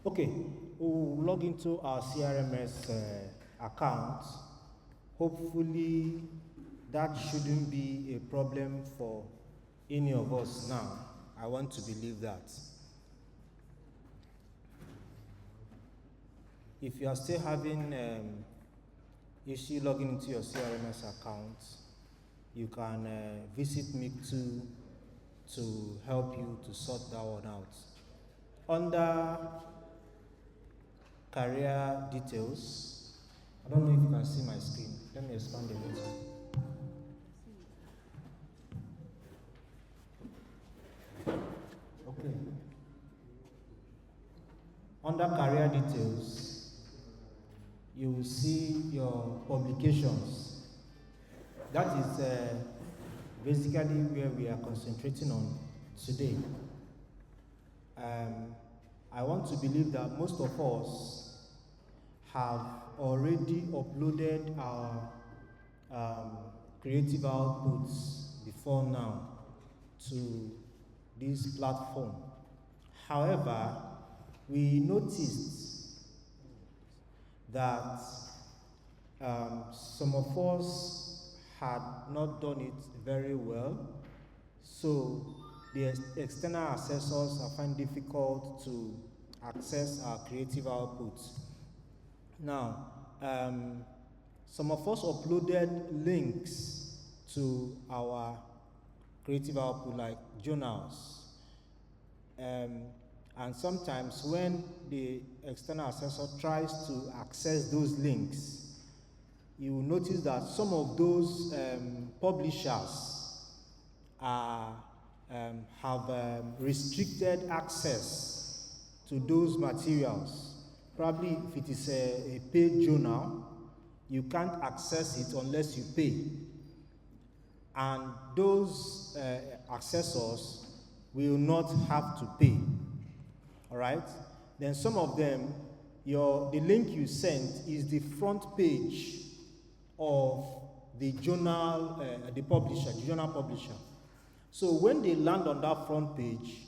Okay, we'll log into our CRMS account. Hopefully, that shouldn't be a problem for any of us now. I want to believe that. If you are still having issue logging into your CRMS account, you can visit me to help you to sort that one out. Under career details, I don't know if you can see my screen. Let me expand a little. Okay. Under career details, you will see your publications. That is basically where we are concentrating on today. I want to believe that most of us have already uploaded our creative outputs before now to this platform. However, we noticed that some of us had not done it very well, so the external assessors are finding difficult to access our creative outputs. Now, some of us uploaded links to our creative output, like journals. And sometimes when the external assessor tries to access those links, you will notice that some of those publishers have restricted access to those materials. Probably if it is a paid journal, you can't access it unless you pay. And those accessors will not have to pay. All right? Then some of them, the link you sent is the front page of the journal, the journal publisher. So when they land on that front page,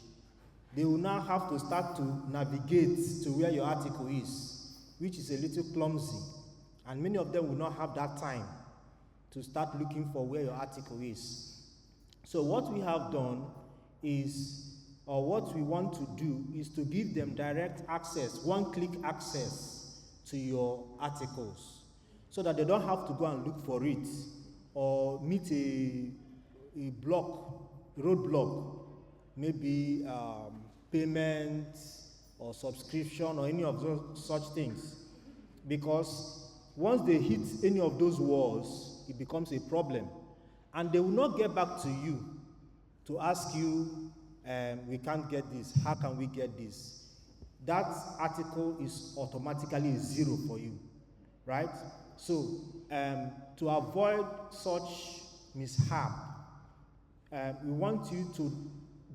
they will now have to start to navigate to where your article is, which is a little clumsy. And many of them will not have that time to start looking for where your article is. So what we have done is, or what we want to do, is to give them direct access, one-click access to your articles, so that they don't have to go and look for it or meet a roadblock, maybe payment or subscription or any of those such things. Because once they hit any of those walls, it becomes a problem. And they will not get back to you to ask you, we can't get this, how can we get this? That article is automatically 0 for you, right? So to avoid such mishap, we want you to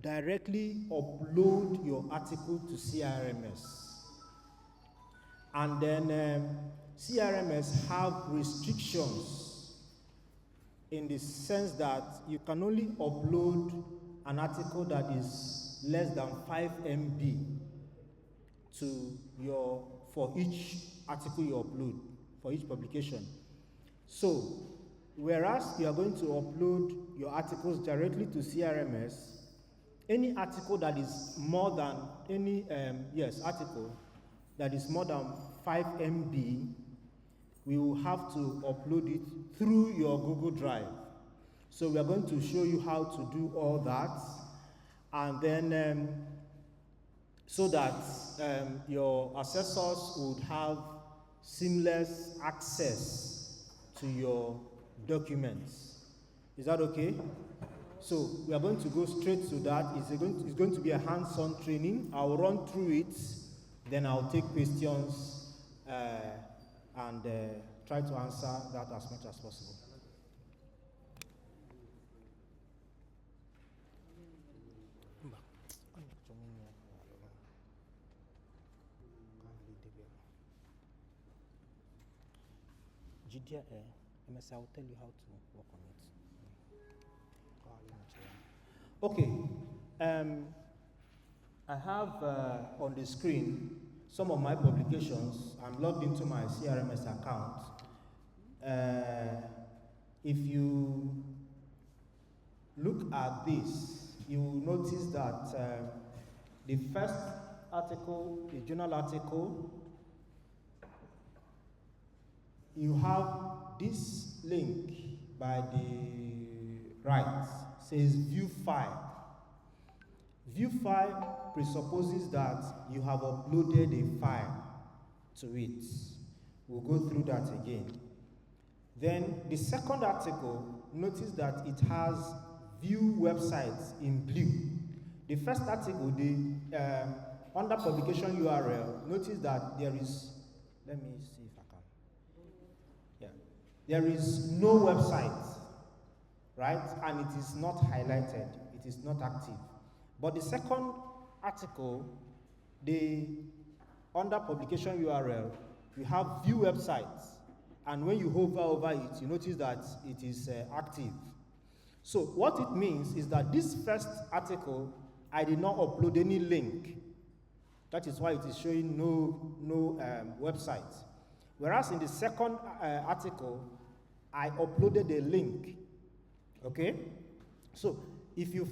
directly upload your article to CIRMS. And then CIRMS have restrictions in the sense that you can only upload an article that is less than 5 MB for each article you upload, for each publication. So, whereas you are going to upload your articles directly to CIRMS, any article that is more than article that is more than 5 MB, we will have to upload it through your Google Drive. So we are going to show you how to do all that, and then so that your assessors would have seamless access to your documents. Is that okay? So we are going to go straight to that. It's going to be a hands-on training. I'll run through it, then I'll take questions and try to answer that as much as possible. MS, I'll tell you how to work on it. Okay. I have on the screen some of my publications, I'm logged into my CIRMS account. If you look at this, you will notice that the first article, the journal article, you have this link by the right, says view file. View file presupposes that you have uploaded a file to it. We'll go through that again. Then the second article, notice that it has view websites in blue. The first article, under publication URL, notice that there is, let me see if I can. Yeah, there is no website, right? And it is not highlighted, it is not active. But the second article, under publication URL, you have view websites. And when you hover over it, you notice that it is active. So what it means is that this first article, I did not upload any link. That is why it is showing no website. Whereas in the second article, I uploaded a link. Okay? So if you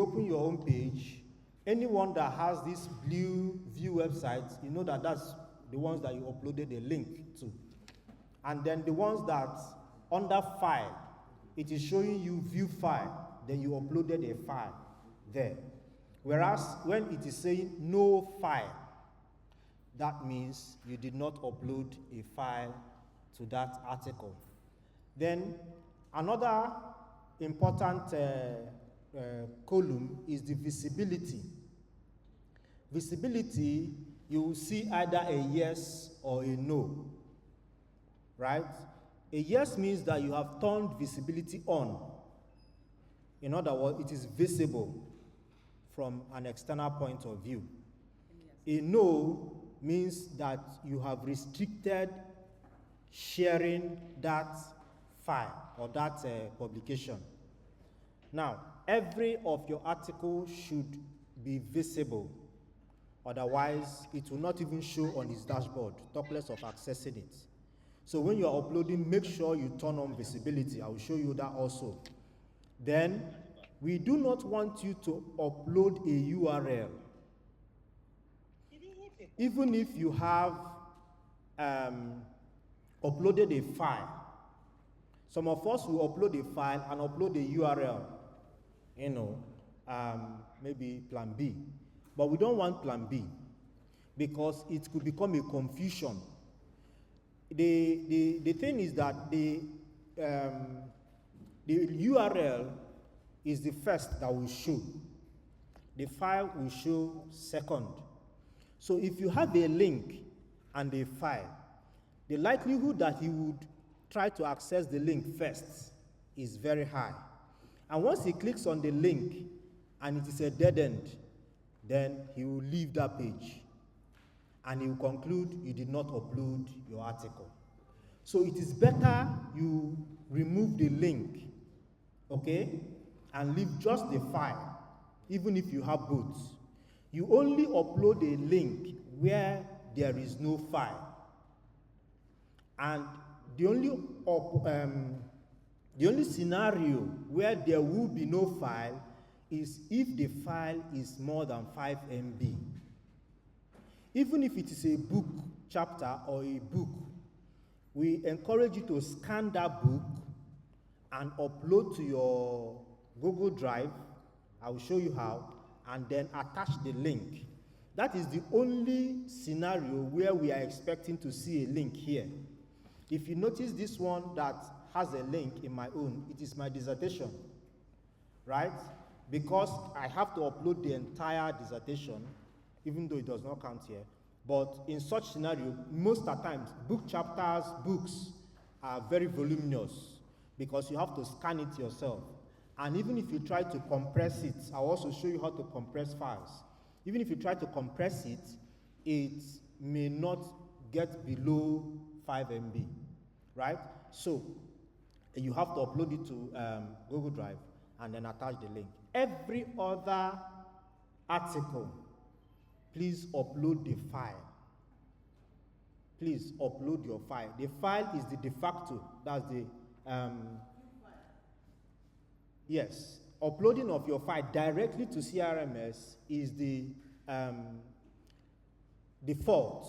open your own page, anyone that has this blue view website, you know that that's the ones that you uploaded a link to. And then the ones that under file, it is showing you view file, then you uploaded a file there. Whereas when it is saying no file, that means you did not upload a file to that article. Then another important column is the visibility. Visibility, you will see either a yes or a no, right? A yes means that you have turned visibility on. In other words, it is visible from an external point of view. A no means that you have restricted sharing that file or that publication. Now, every of your articles should be visible. Otherwise, it will not even show on his dashboard, talk less of accessing it. So when you are uploading, make sure you turn on visibility. I will show you that also. Then, we do not want you to upload a URL. Even if you have uploaded a file. Some of us will upload a file and upload a URL. Maybe plan B. But we don't want plan B because it could become a confusion. The thing is that the URL is the first that will show. The file will show second. So if you have a link and a file, the likelihood that he would try to access the link first is very high. And once he clicks on the link and it is a dead end, then he will leave that page and he will conclude you did not upload your article. So it is better you remove the link, okay, and leave just the file, even if you have both. You only upload a link where there is no file. And the only scenario where there will be no file is if the file is more than 5 MB. Even if it is a book chapter or a book, we encourage you to scan that book and upload to your Google Drive. I will show you how, and then attach the link. That is the only scenario where we are expecting to see a link here. If you notice this one that has a link in my own, it is my dissertation, right? Because I have to upload the entire dissertation, even though it does not count here. But in such scenario, most of the times, book chapters, books are very voluminous because you have to scan it yourself. And even if you try to compress it, I'll also show you how to compress files. Even if you try to compress it, it may not get below 5 MB, right? So you have to upload it to Google Drive and then attach the link. Every other article please upload the file. Please upload your file. The file is the de facto, that's the, yes, uploading of your file directly to CIRMS is the default.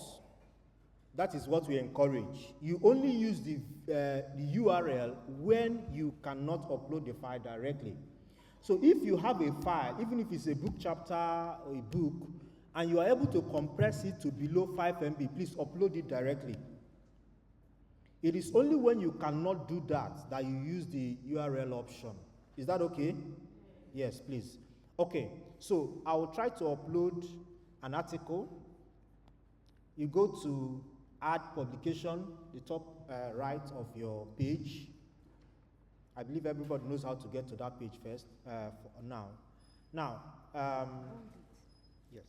That is what we encourage. You only use the URL when you cannot upload the file directly. So if you have a file, even if it's a book chapter or a book, and you are able to compress it to below 5 MB, please upload it directly. It is only when you cannot do that that you use the URL option. Is that okay? Yes, please. Okay, so I will try to upload an article. You go to Add Publication, the top right of your page. I believe everybody knows how to get to that page first for now. Now, yes.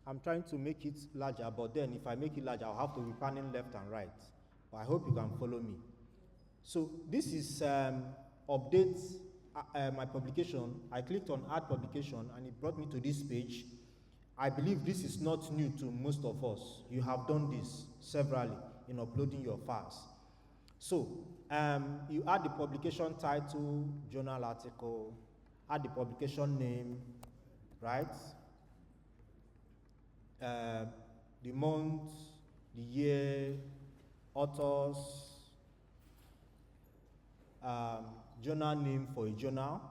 I'm trying to make it larger, but then if I make it larger, I'll have to be panning left and right. But I hope you can follow me. So this is update my publication. I clicked on Add Publication, and it brought me to this page. I believe this is not new to most of us. You have done this severally in uploading your files. So you add the publication title, journal article, add the publication name, right? The month, the year, authors, journal name for a journal,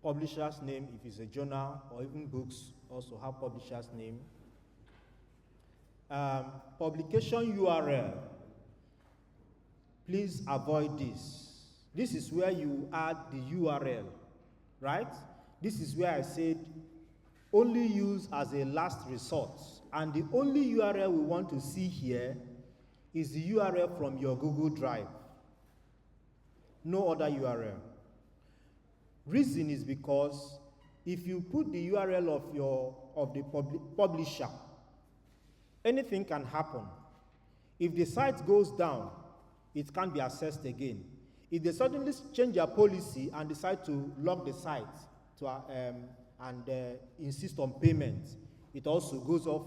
publisher's name if it's a journal, or even books also have publisher's name. Publication URL, please avoid this. This is where you add the URL, right? This is where I said only use as a last resort. And the only URL we want to see here is the URL from your Google Drive. No other URL. Reason is because if you put the URL of the publisher, anything can happen. If the site goes down, it can't be accessed again. If they suddenly change their policy and decide to lock the site to, and insist on payment, it also goes off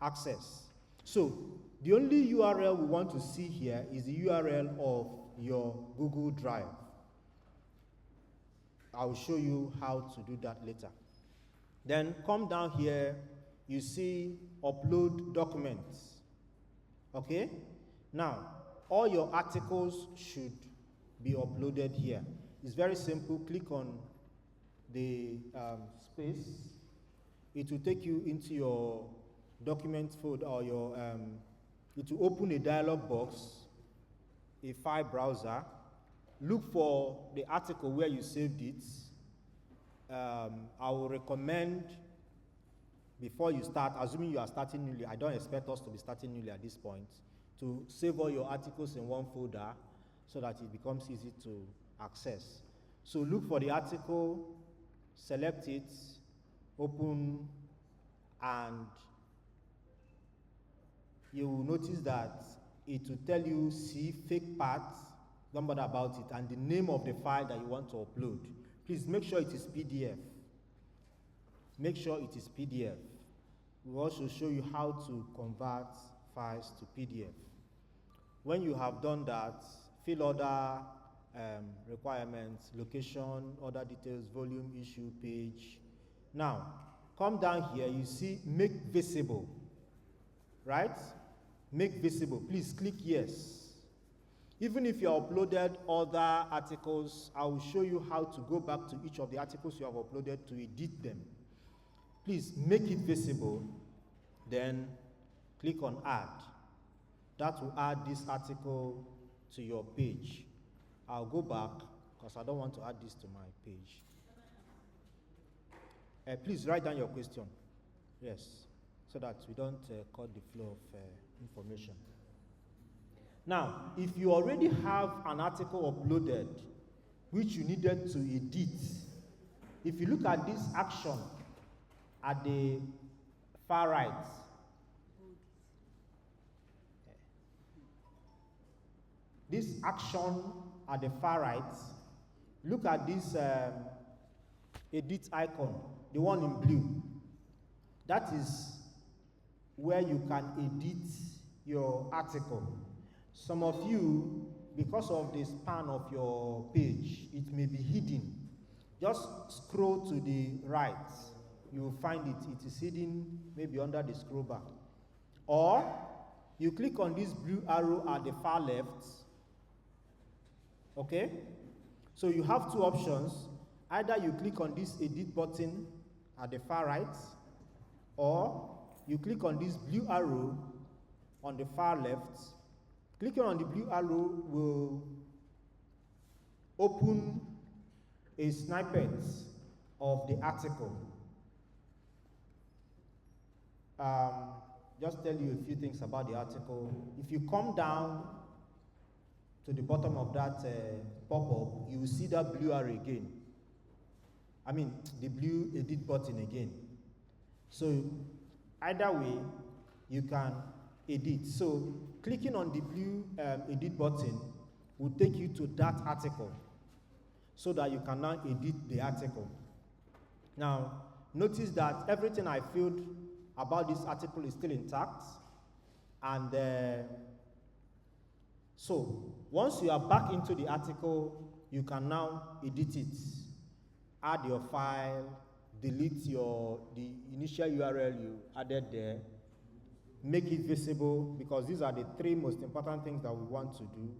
access. So the only URL we want to see here is the URL of your Google Drive. I will show you how to do that later. Then come down here, you see upload documents. Okay? Now, all your articles should be uploaded here. It's very simple. Click on the space. It will take you into your document folder, or your, it will open a dialog box, a file browser. Look for the article where you saved it. I will recommend, before you start, assuming you are starting newly, I don't expect us to be starting newly at this point, to save all your articles in one folder so that it becomes easy to access. So look for the article, select it, open, and you will notice that it will tell you, see fake parts, don't bother about it, and the name of the file that you want to upload. Please make sure it is PDF. Make sure it is PDF. We'll also show you how to convert files to PDF. When you have done that, fill other requirements, location, other details, volume, issue, page. Now, come down here, you see make visible, right? Make visible, please click yes. Even if you have uploaded other articles, I will show you how to go back to each of the articles you have uploaded to edit them. Please make it visible, then click on add. That will add this article to your page. I'll go back because I don't want to add this to my page. Please write down your question. Yes, so that we don't cut the flow of information. Now, if you already have an article uploaded which you needed to edit, if you look at this action at the far right, this action at the far right, look at this edit icon, the one in blue. That is where you can edit your article. Some of you, because of the span of your page, it may be hidden. Just scroll to the right. You will find it. It is hidden maybe under the scroll bar. Or you click on this blue arrow at the far left. Okay? So you have two options. Either you click on this edit button at the far right, or you click on this blue arrow on the far left. Clicking on the blue arrow will open a snippet of the article. Just tell you a few things about the article. If you come down to the bottom of that pop-up, you will see that blue arrow again. I mean, the blue edit button again. So either way, you can edit. So clicking on the blue edit button will take you to that article so that you can now edit the article. Now, notice that everything I filled about this article is still intact. And so once you are back into the article, you can now edit it, add your file, delete the initial URL you added there, make it visible, because these are the three most important things that we want to do.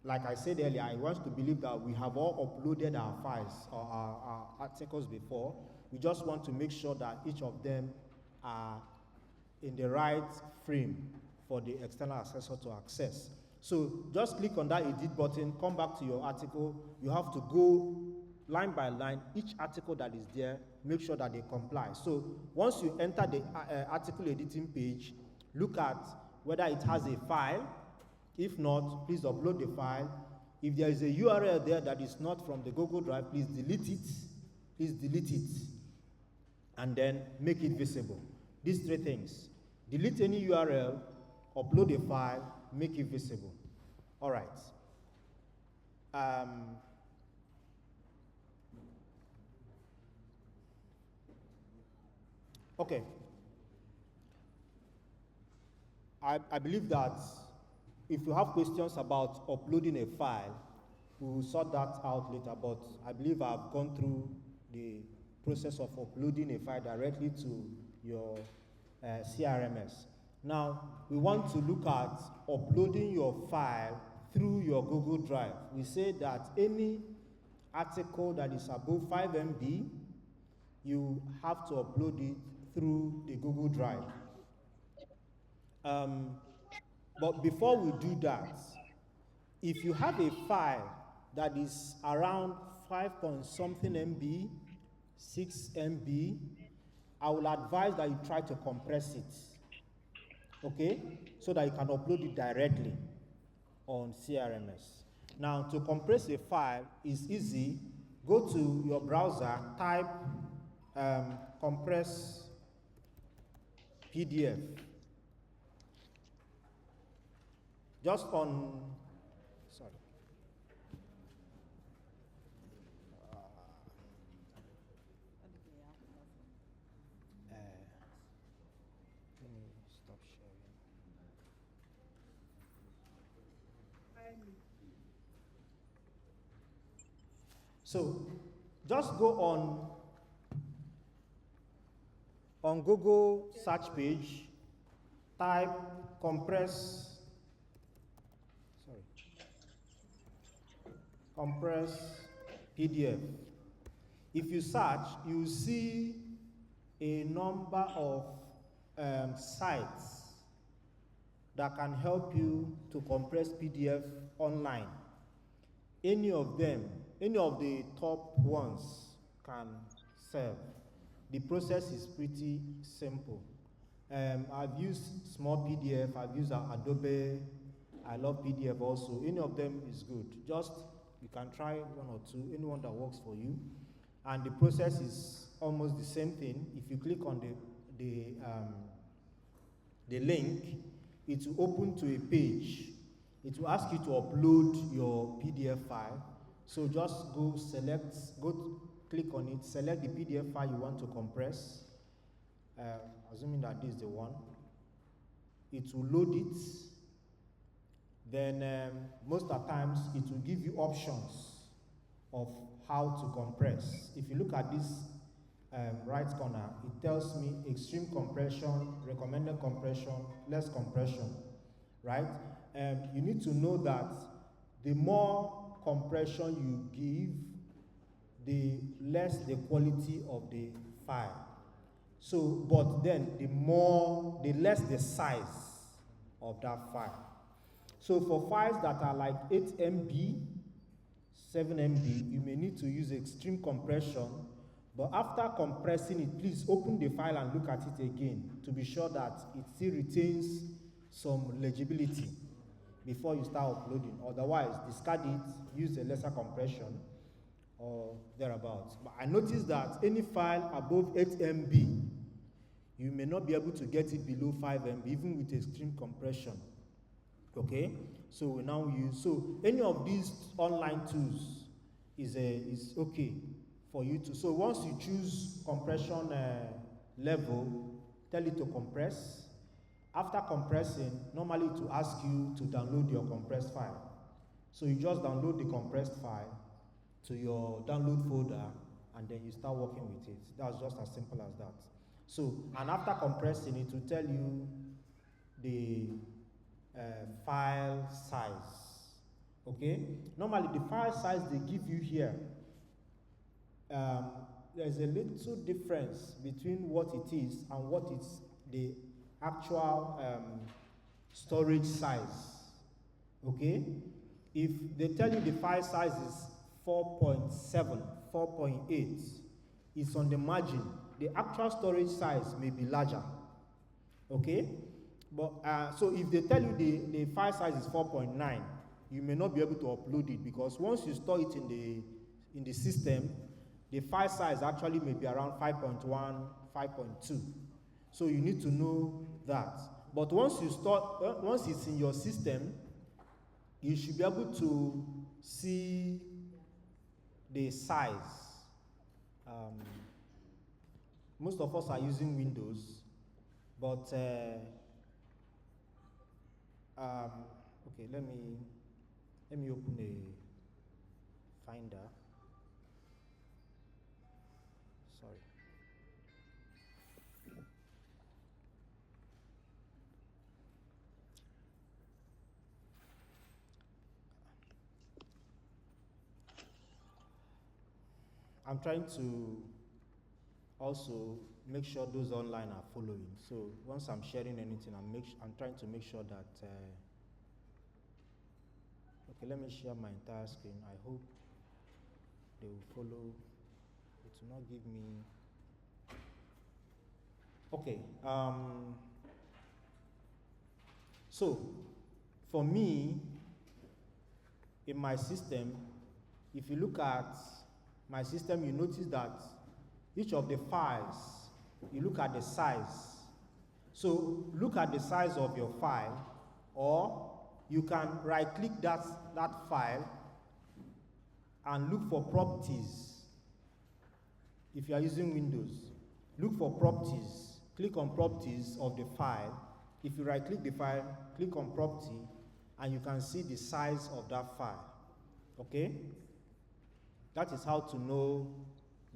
Like I said earlier, I want to believe that we have all uploaded our files or our articles before. We just want to make sure that each of them are in the right frame for the external accessor to access. So just click on that edit button, come back to your article. You have to go line by line, each article that is there, make sure that they comply. So once you enter the article editing page, look at whether it has a file. If not, please upload the file. If there is a URL there that is not from the Google Drive, please delete it. Please delete it. And then make it visible. These three things. Delete any URL, upload a file, make it visible. All right. Okay. I believe that if you have questions about uploading a file, we will sort that out later, but I believe I've gone through the process of uploading a file directly to your CIRMS. Now, we want to look at uploading your file through your Google Drive. We say that any article that is above 5 MB, you have to upload it through the Google Drive. But before we do that, if you have a file that is around 5-point-something MB, 6 MB, I will advise that you try to compress it, okay? So that you can upload it directly on CIRMS. Now, to compress a file is easy. Go to your browser, type compress PDF. Just on, sorry. Let me stop sharing. So, just go on Google search page, type compress PDF. If you search, you see a number of sites that can help you to compress PDF online. Any of them, any of the top ones can serve. The process is pretty simple. I've used Small PDF, I've used Adobe, I love PDF also. Any of them is good. Just you can try one or two, anyone that works for you. And the process is almost the same thing. If you click on the link, it will open to a page it will ask you to upload your PDF file. So just click on it, select the PDF file you want to compress. Assuming that this is the one. It will load it. Then most of the times it will give you options of how to compress. If you look at this right corner, it tells me extreme compression, recommended compression, less compression, right? You need to know that the more compression you give, the less the quality of the file. So, but then the less the size of that file. So for files that are like 8 MB, 7 MB, you may need to use extreme compression, but after compressing it, please open the file and look at it again to be sure that it still retains some legibility before you start uploading. Otherwise, discard it, use a lesser compression or thereabouts. But I noticed that any file above 8 MB, you may not be able to get it below 5 MB, even with extreme compression. Okay, so we now use, so any of these online tools is okay for you to, so once you choose compression level, tell it to compress. After compressing, normally it will ask you to download your compressed file. So you just download the compressed file to your download folder and then you start working with it. That's just as simple as that. So, and after compressing, it will tell you the file size. Okay? Normally, the file size they give you here, there's a little difference between what it is and what is the actual storage size. Okay? If they tell you the file size is 4.7, 4.8, it's on the margin. The actual storage size may be larger. Okay? But so if they tell you the file size is 4.9, you may not be able to upload it because once you store it in the system, the file size actually may be around 5.1, 5.2. So you need to know that. But once it's in your system, you should be able to see the size. Most of us are using Windows, but okay, let me open a Finder. Sorry. I'm trying to also make sure those online are following. So once I'm sharing anything, I'm trying to make sure that. Okay, let me share my entire screen. I hope they will follow. It will not give me. Okay. So for me, in my system, if you look at my system, you notice that each of the files, you look at the size. So look at the size of your file, or you can right-click that file and look for properties. If you are using Windows, look for properties. Click on properties of the file. If you right-click the file, click on property, and you can see the size of that file. Okay? That is how to know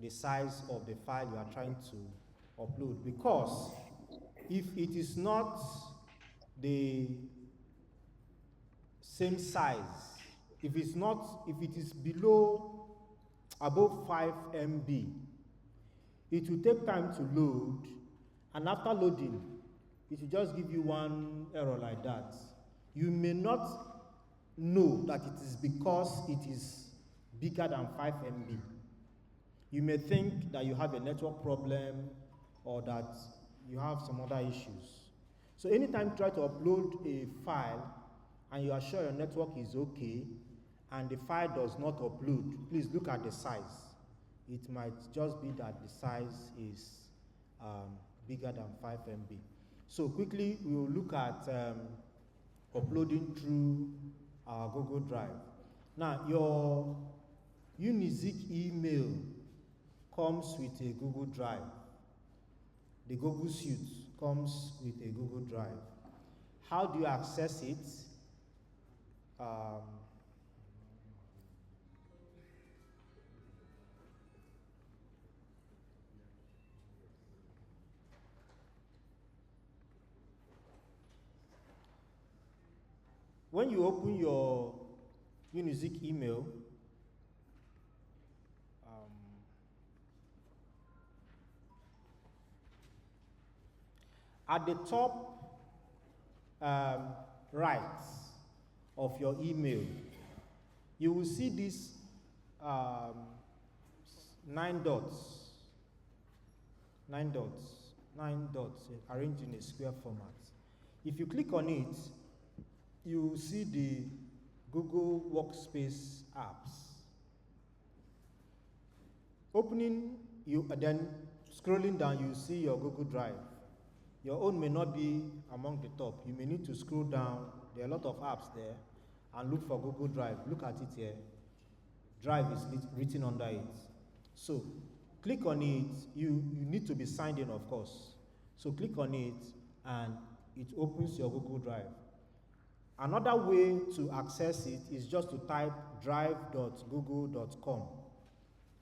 the size of the file you are trying to upload. Because if it is not the same size, if it is above 5 MB, it will take time to load, and after loading, it will just give you one error like that. You may not know that it is because it is bigger than 5 MB. You may think that you have a network problem or that you have some other issues. So anytime you try to upload a file and you are sure your network is okay and the file does not upload, please look at the size. It might just be that the size is bigger than 5 MB. So quickly we will look at uploading through our Google Drive. Now, your Unizik email comes with a Google Drive. The Google Suite comes with a Google Drive. How do you access it? When you open your Unizik email, at the top right of your email, you will see these 9 dots arranged in a square format. If you click on it, you will see the Google Workspace apps. Opening, then scrolling down, you see your Google Drive. Your own may not be among the top. You may need to scroll down. There are a lot of apps there, and look for Google Drive. Look at it here. Drive is written under it. So click on it. You need to be signed in, of course. So click on it, and it opens your Google Drive. Another way to access it is just to type drive.google.com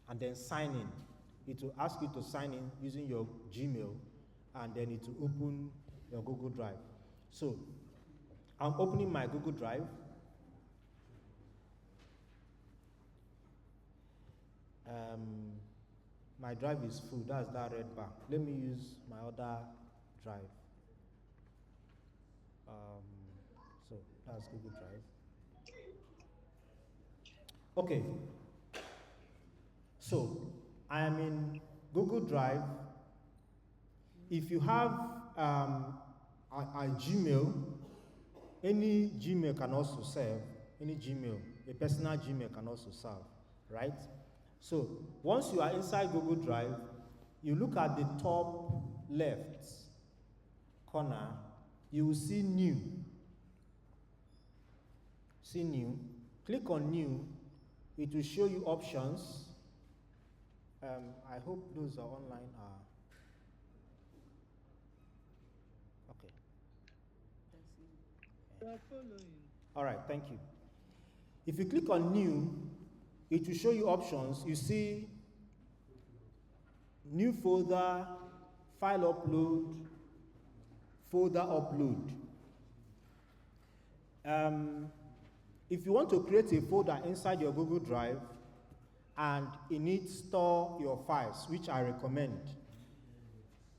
and then sign in. It will ask you to sign in using your Gmail, and then it will open your Google Drive. So I'm opening my Google Drive. My drive is full. That's that red bar. Let me use my other drive. So that's Google Drive. Okay. So I am in Google Drive. If you have a Gmail, any Gmail can also serve. Any Gmail, a personal Gmail can also serve, right? So once you are inside Google Drive, you look at the top left corner, you will see New. See New. Click on New. It will show you options. I hope those are online. Okay. All right, thank you. If you click on New, it will show you options. You see New folder, file upload, folder upload. If you want to create a folder inside your Google Drive and in it store your files, which I recommend,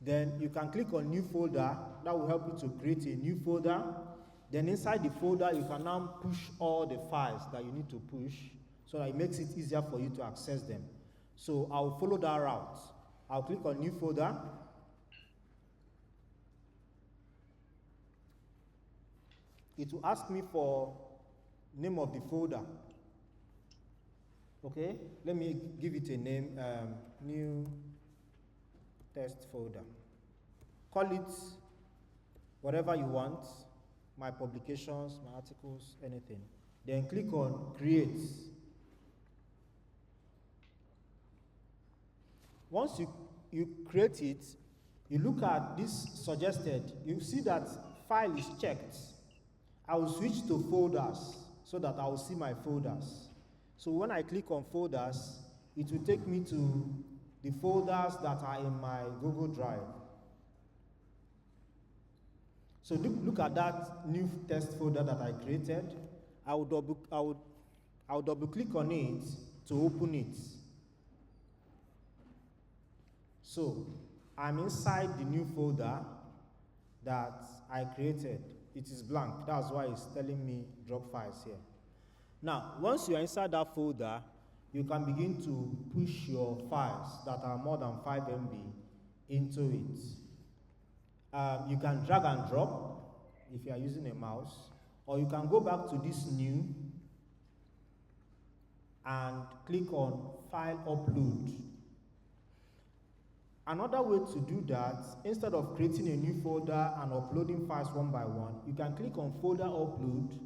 then you can click on New Folder. That will help you to create a new folder. Then inside the folder, you can now push all the files that you need to push so that it makes it easier for you to access them. So I'll follow that route. I'll click on New Folder. It will ask me for name of the folder. Okay, let me give it a name, new test folder. Call it whatever you want, my publications, my articles, anything. Then click on create. Once you create it, you look at this suggested, you see that file is checked. I will switch to folders so that I will see my folders. So when I click on folders, it will take me to the folders that are in my Google Drive. So look at that new test folder that I created. I will double click on it to open it. So I'm inside the new folder that I created. It is blank. That's why it's telling me drop files here. Now, once you're inside that folder, you can begin to push your files that are more than 5 MB into it. You can drag and drop if you are using a mouse, or you can go back to this new and click on File Upload. Another way to do that, instead of creating a new folder and uploading files one by one, you can click on folder upload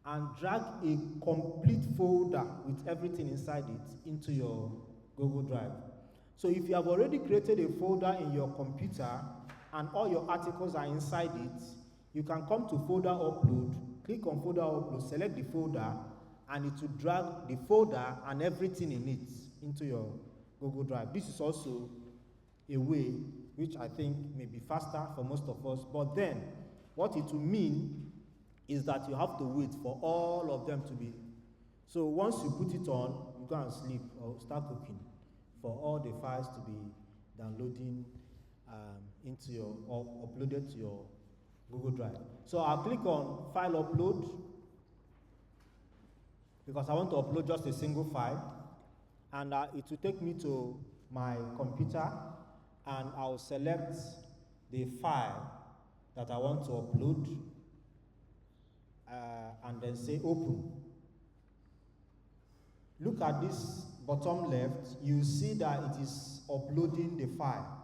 and drag a complete folder with everything inside it into your Google Drive. So if you have already created a folder in your computer and all your articles are inside it, you can come to folder upload, click on folder upload, select the folder, and it will drag the folder and everything in it into your Google Drive. This is also a way which I think may be faster for most of us, but then what it will mean is that you have to wait for all of them to be. So once you put it on, you go and sleep or start cooking for all the files to be downloading into your, or uploaded to your Google Drive. So I'll click on file upload because I want to upload just a single file, and it will take me to my computer, and I'll select the file that I want to upload and then say open. Look at this bottom left, you see that it is uploading the file.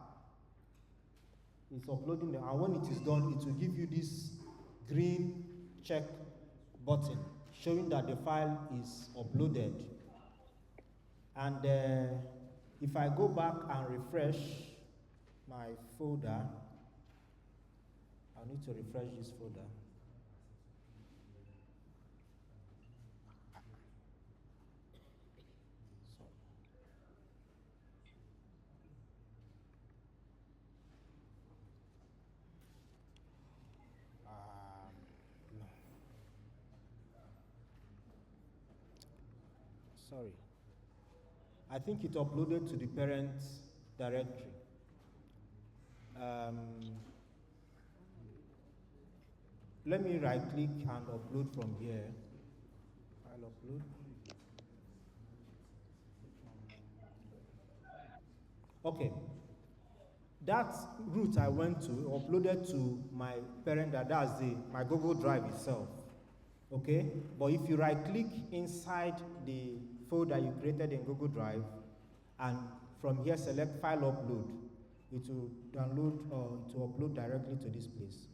It's uploading the, and when it is done, it will give you this green check button showing that the file is uploaded. And if I go back and refresh my folder, I need to refresh this folder. Sorry. I think it uploaded to the parent directory. Let me right click and upload from here. File upload. Okay. That route I went to uploaded to my parent, that's my Google Drive itself. Okay? But if you right click inside the folder you created in Google Drive, and from here select file upload, it will download or to upload directly to this place.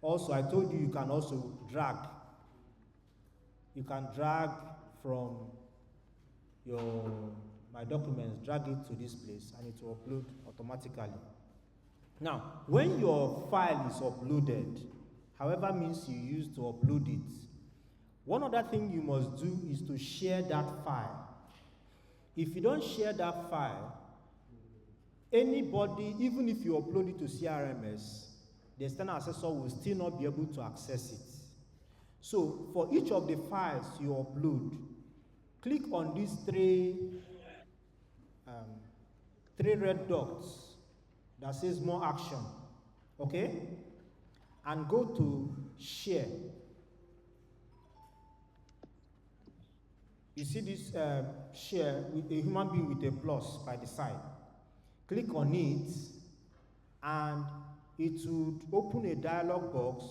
Also, I told you you can also drag. You can drag from my documents, drag it to this place, and it will upload automatically. Now, when your file is uploaded, however means you use to upload it, one other thing you must do is to share that file. If you don't share that file, anybody, even if you upload it to CIRMS, the external accessor will still not be able to access it. So for each of the files you upload, click on these three red dots that says more action, okay? And go to share. You see this share with a human being with a plus by the side. Click on it, and it would open a dialog box.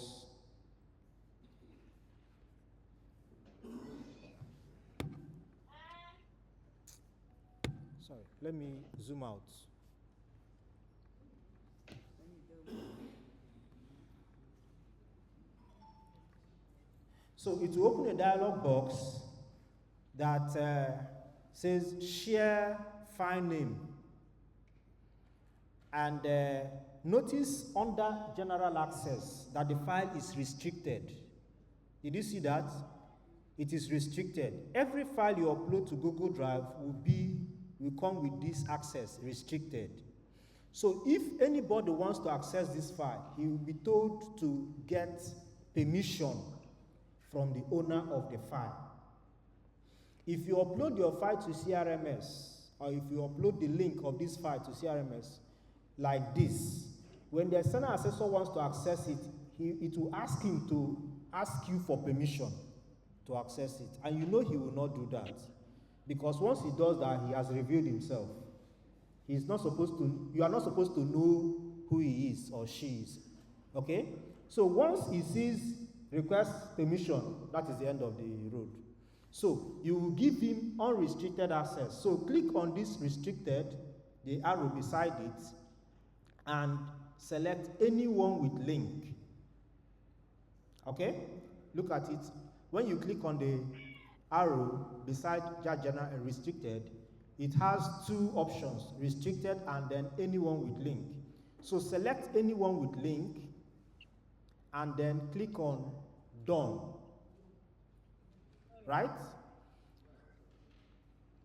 Sorry, let me zoom out. So it will open a dialog box that says share file name. And notice under general access that the file is restricted. Did you see that? It is restricted. Every file you upload to Google Drive will come with this access restricted. So if anybody wants to access this file, he will be told to get permission from the owner of the file. If you upload your file to CIRMS, or if you upload the link of this file to CIRMS like this, when the external accessor wants to access it, it will ask him to ask you for permission to access it. And you know he will not do that. Because once he does that, he has revealed himself. He's not supposed to, you are not supposed to know who he is or she is. Okay? So once he sees request permission, that is the end of the road. So you will give him unrestricted access. So click on this restricted, the arrow beside it, and select anyone with link. Okay? Look at it. When you click on the arrow beside general and restricted, it has two options, restricted and then anyone with link. So select anyone with link and then click on done. Right?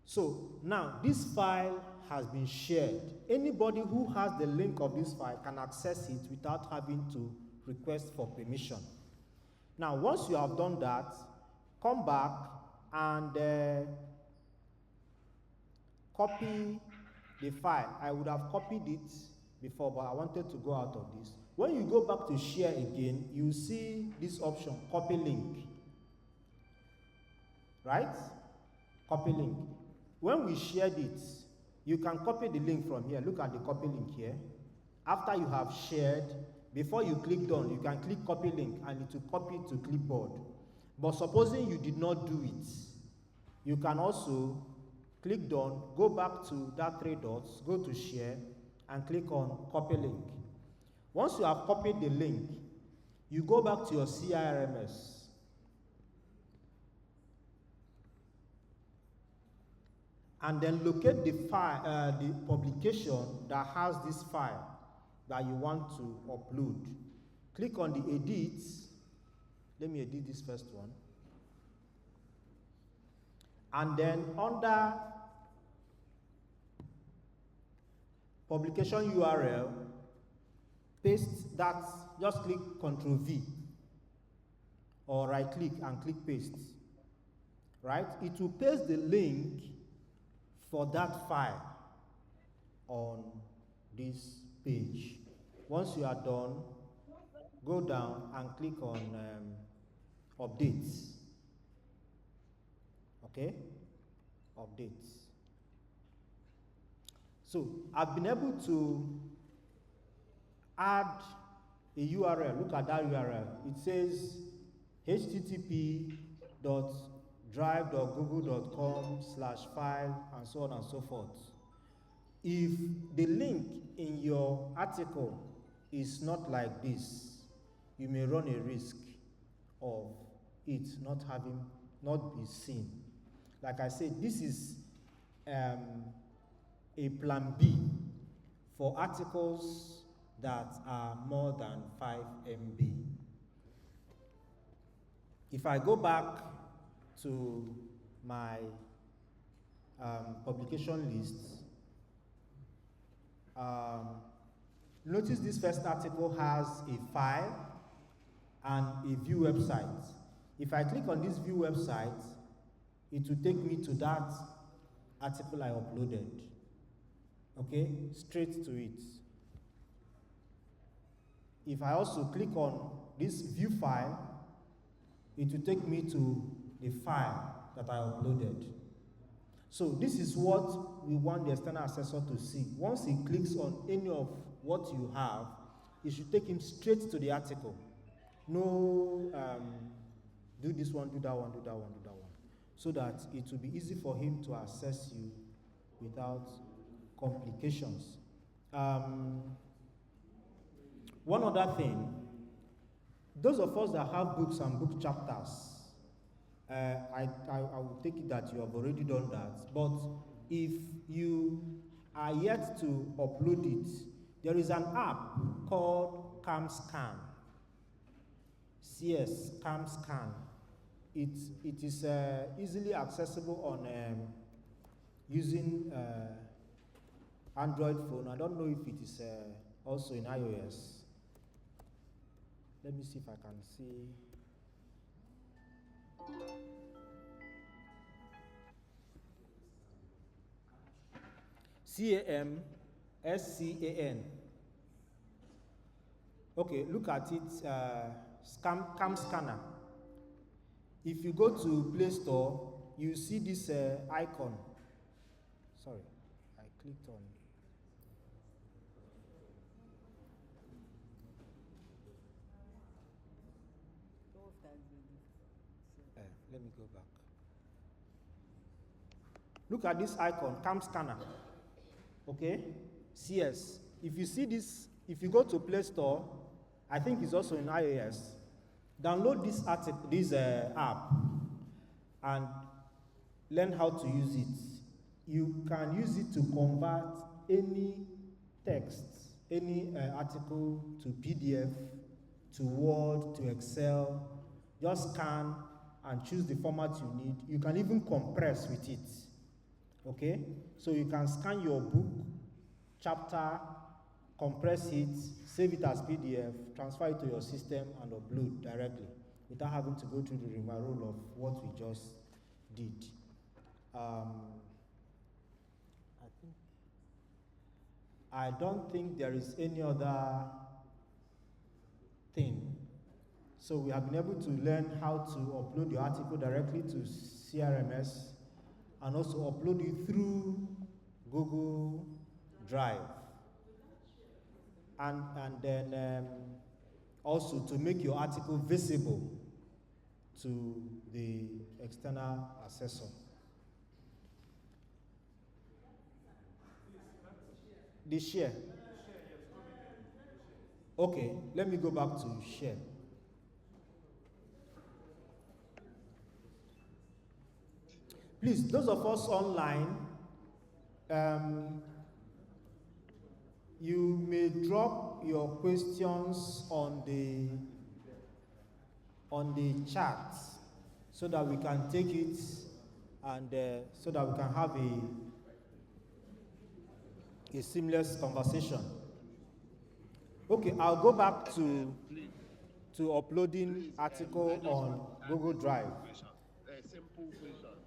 So now this file has been shared. Anybody who has the link of this file can access it without having to request for permission. Now, once you have done that, come back and copy the file. I would have copied it before, but I wanted to go out of this. When you go back to share again, you see this option, copy link. Right? Copy link. When we shared it, you can copy the link from here. Look at the copy link here. After you have shared, before you click done, you can click copy link and it will copy to clipboard. But supposing you did not do it, you can also click done, go back to that three dots, go to share, and click on copy link. Once you have copied the link, you go back to your CIRMS. And then locate the file, the publication that has this file that you want to upload. Click on the edit. Let me edit this first one. And then under publication URL, paste that, just click Ctrl V or right click and click paste. Right? It will paste the link for that file on this page. Once you are done, go down and click on updates. Okay? Updates. So I've been able to add a URL. Look at that URL. It says http://drive.google.com/file and so on and so forth. If the link in your article is not like this, you may run a risk of it not be seen. Like I said, this is a plan B for articles that are more than 5 MB. If I go back to my publication list, notice this first article has a file and a view website. If I click on this view website, it will take me to that article I uploaded. Okay, straight to it. If I also click on this view file, it will take me to the file that I uploaded. So this is what we want the external assessor to see. Once he clicks on any of what you have, it should take him straight to the article. No, do this one, do that one, do that one, do that one. So that it will be easy for him to assess you without complications. One other thing, those of us that have books and book chapters, I will take it that you have already done that. But if you are yet to upload it, there is an app called CIRMS. CS, CIRMS. It is easily accessible on using Android phone. I don't know if it is also in iOS. Let me see if I can see. CAMSCAN. Okay, look at it. CAM scanner. If you go to Play Store, you see this icon. Sorry, I clicked on. Let me go back. Look at this icon, CAM scanner. Okay? CS. If you see this, if you go to Play Store, I think it's also in iOS, download this app and learn how to use it. You can use it to convert any text, any article to PDF, to Word, to Excel. Just scan and choose the format you need. You can even compress with it. Okay? So you can scan your book, chapter, compress it, save it as PDF, transfer it to your system, and upload directly without having to go through the rigmarole of what we just did. I don't think there is any other thing. So we have been able to learn how to upload your article directly to CIRMS and also upload it through Google Drive. And then also to make your article visible to the external assessor. The share. Okay, let me go back to share. Please, those of us online, you may drop your questions on the chat so that we can take it and so that we can have a seamless conversation. Okay, I'll go back to uploading article on Google Drive.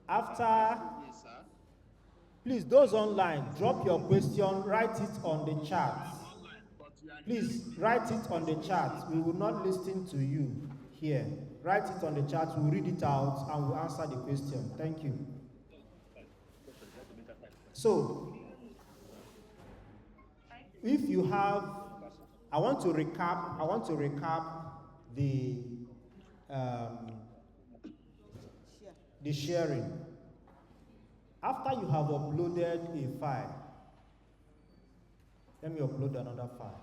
After, please, those online, drop your question, write it on the chat. Please, write it on the chat. We will not listen to you here. Write it on the chat, we'll read it out, and we'll answer the question. Thank you. So, if you have, I want to recap the sharing. After you have uploaded a file, let me upload another file.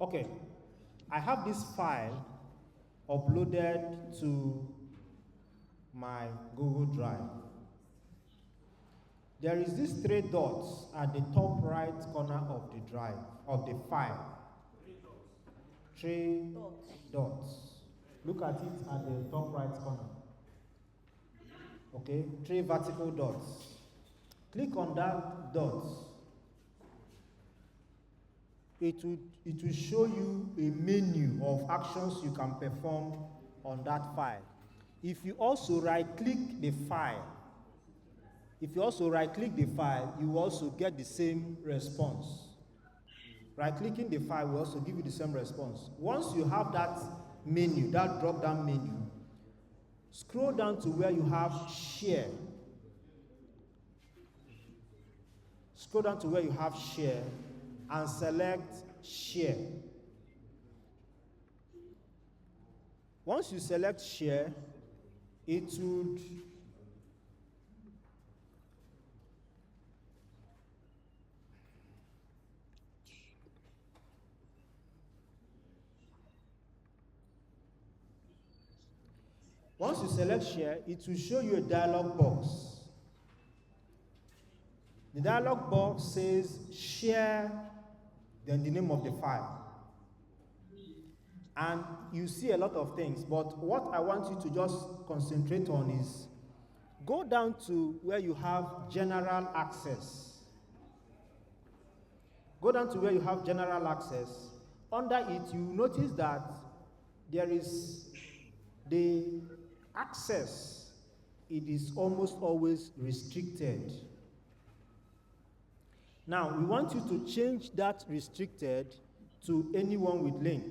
Okay, I have this file uploaded to my Google Drive. There is these 3 dots at the top right corner of the drive, of the file. 3 dots. Look at it at the top right corner. Okay, 3 vertical dots. Click on that dot. It will show you a menu of actions you can perform on that file. If you also right-click the file, you will also get the same response. Right-clicking the file will also give you the same response. Once you have that menu, that drop-down menu, scroll down to where you have share. Scroll down to where you have share and select share. Once you select share, it would show you a dialog box. The dialog box says share, then the name of the file. And you see a lot of things, but what I want you to just concentrate on is go down to where you have general access. Go down to where you have general access. Under it, you notice that there is the access. It is almost always restricted. Now, we want you to change that restricted to anyone with link.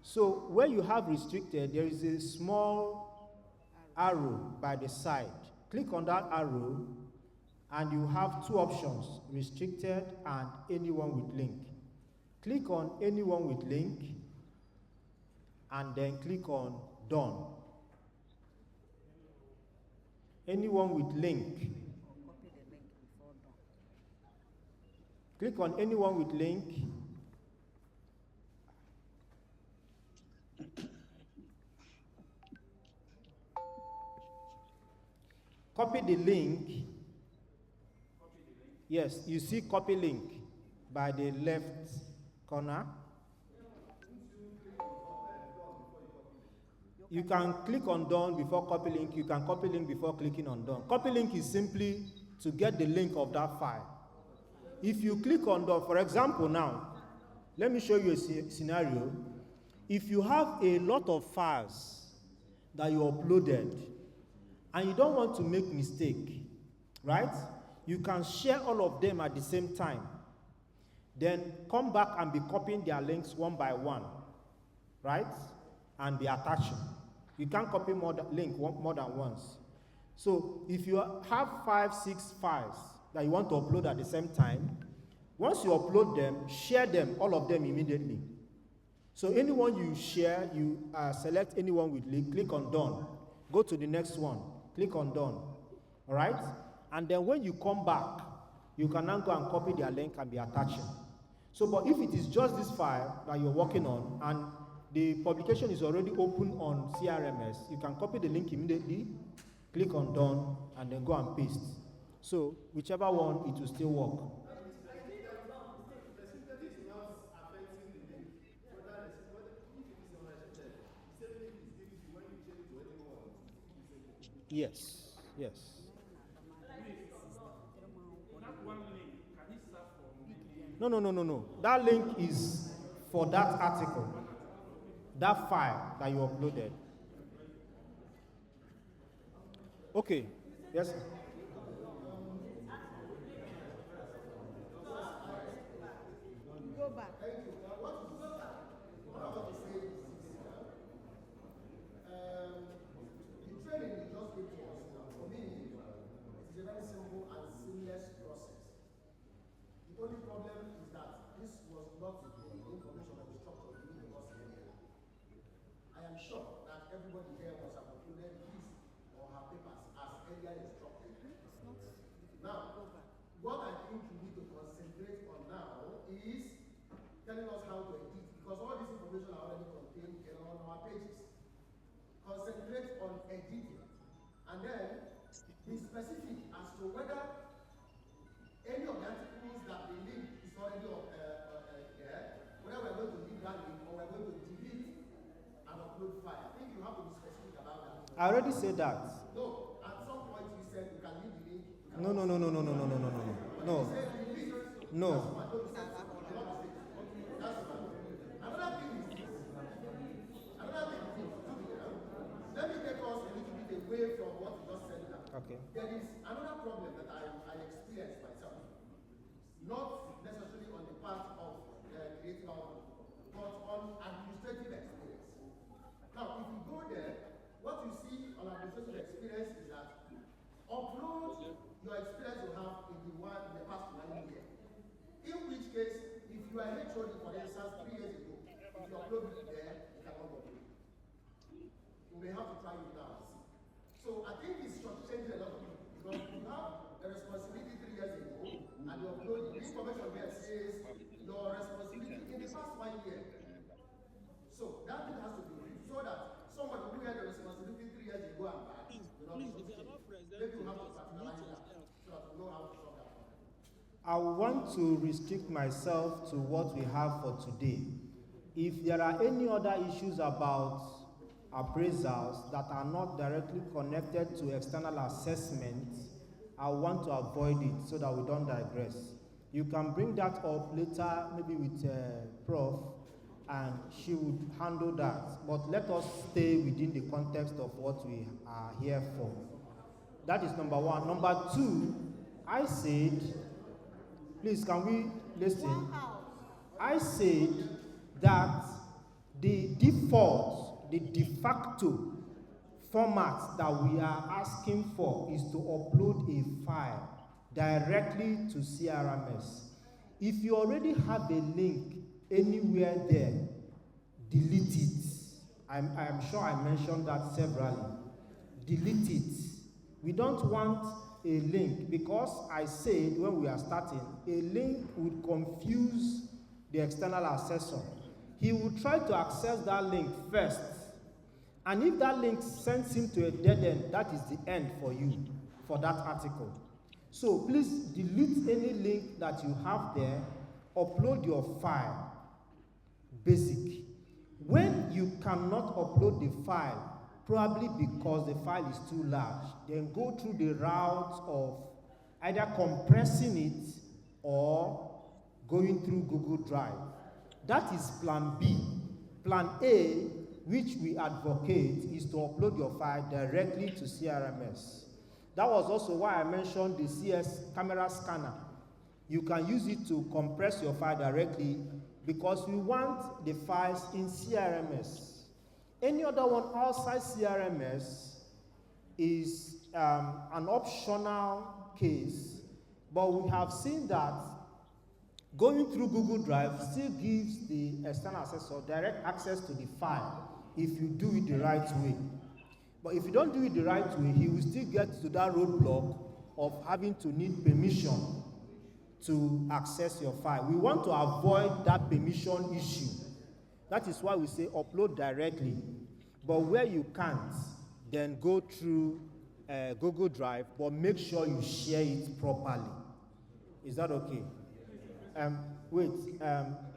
So, where you have restricted, there is a small arrow by the side. Click on that arrow and you have two options, restricted and anyone with link. Click on anyone with link, and then click on done. Anyone with link. Click on anyone with link. Copy the link. Yes, you see copy link by the left corner. You can click on done before copy link. You can copy link before clicking on done. Copy link is simply to get the link of that file. If you click on done, for example now, let me show you a scenario. If you have a lot of files that you uploaded and you don't want to make mistake, right? You can share all of them at the same time. Then come back and be copying their links one by one, right? And be attaching. You can't copy more than once. So if you have 5, 6 files that you want to upload at the same time, once you upload them, share them, all of them immediately. So anyone you share, you select anyone with link, click on done. Go to the next one, click on done, all right? And then when you come back, you can now go and copy their link and be attaching. So, but if it is just this file that you're working on and the publication is already open on CIRMS, you can copy the link immediately, click on done, and then go and paste. So, whichever one, it will still work. Yes, yes. No. That link is for that article, that file that you uploaded. Okay, yes, sir. Go back. The only problem is that this was not the information of the structure of the university. I am sure that everybody here must have uploaded his or her papers as earlier instructed. Now, what I think we need to concentrate on now is telling us how to edit, because all this information are already contained on our pages. Concentrate on editing, and then be specific as to whether any of the articles that the link is already there, whether we're going to leave that link or we're going to delete and upload file. I think you have to be specific about that. I already said that. No, at some point you said you can leave the link. No. No. Another thing is this. Let me take us a little bit away from what you just said now. Okay. There is another problem that I experienced myself. Not necessarily on the part of creative output, but on administrative experience. Now, if you go there, what you see on administrative experience is that upload your experience you have in the past 1 year. In which case, if you are HOD, for instance, 3 years ago, if you upload it there, you cannot upload it. You may have to try it now and see. So I think it's changing a lot of people, because you have a responsibility 3 years ago, and you upload the information there says your responsibility in the past 1 year. So that thing has to be read, so that somebody who had the responsibility 3 years ago and back will not be so. Maybe you have to particularize that so that you know how to solve that problem. I want to restrict myself to what we have for today. If there are any other issues about appraisals that are not directly connected to external assessment, I want to avoid it so that we don't digress. You can bring that up later, maybe with Prof, and she would handle that. But let us stay within the context of what we are here for. That is number one. Number two, I said, please can we listen? I said that the default, the de facto format that we are asking for is to upload a file directly to CIRMS. If you already have a link anywhere there, delete it. I'm sure I mentioned that severally. Delete it. We don't want a link, because I said when we are starting, a link would confuse the external assessor. He will try to access that link first. And if that link sends him to a dead end, that is the end for you, for that article. So please delete any link that you have there, upload your file, basic. When you cannot upload the file, probably because the file is too large, then go through the route of either compressing it or going through Google Drive. That is plan B. Plan A, which we advocate, is to upload your file directly to CIRMS. That was also why I mentioned the CS camera scanner. You can use it to compress your file directly, because we want the files in CIRMS. Any other one outside CIRMS is an optional case, but we have seen that going through Google Drive still gives the external assessor direct access to the file if you do it the right way. But if you don't do it the right way, he will still get to that roadblock of having to need permission to access your file. We want to avoid that permission issue. That is why we say upload directly. But where you can't, then go through Google Drive, but make sure you share it properly. Is that okay?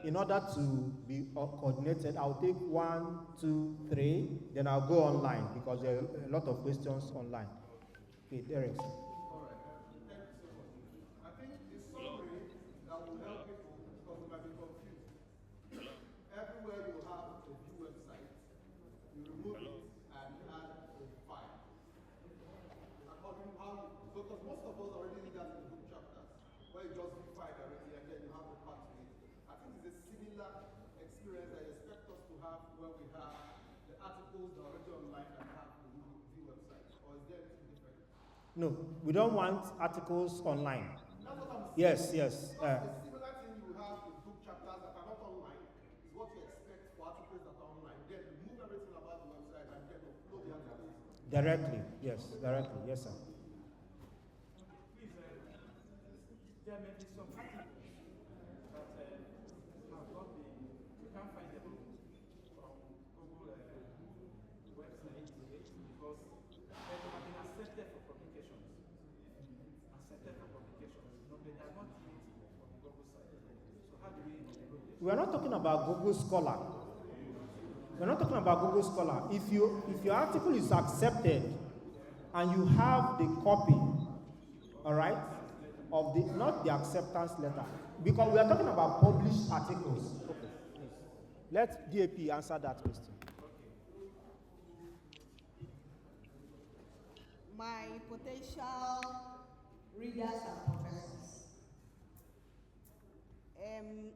In order to be coordinated, I'll take 1, 2, 3, then I'll go online, because there are a lot of questions online. Okay, Derek. No, we don't want articles online. Yes. The similar thing you have in book chapters that are not online is what you expect for articles that are online. Then remove everything about the website and then upload the articles. Directly, yes, sir. Please, there may be some articles that have not been, you can't find them from Google website today, because they have been accepted for publications. No, they are not yet from the Google site. So how do we upload this? We are not talking about Google Scholar. We're not talking about Google Scholar. If your article is accepted and you have the copy, all right, of the, not the acceptance letter, because we are talking about published articles. Okay, yes. Let DAP answer that question. My potential readers and professors,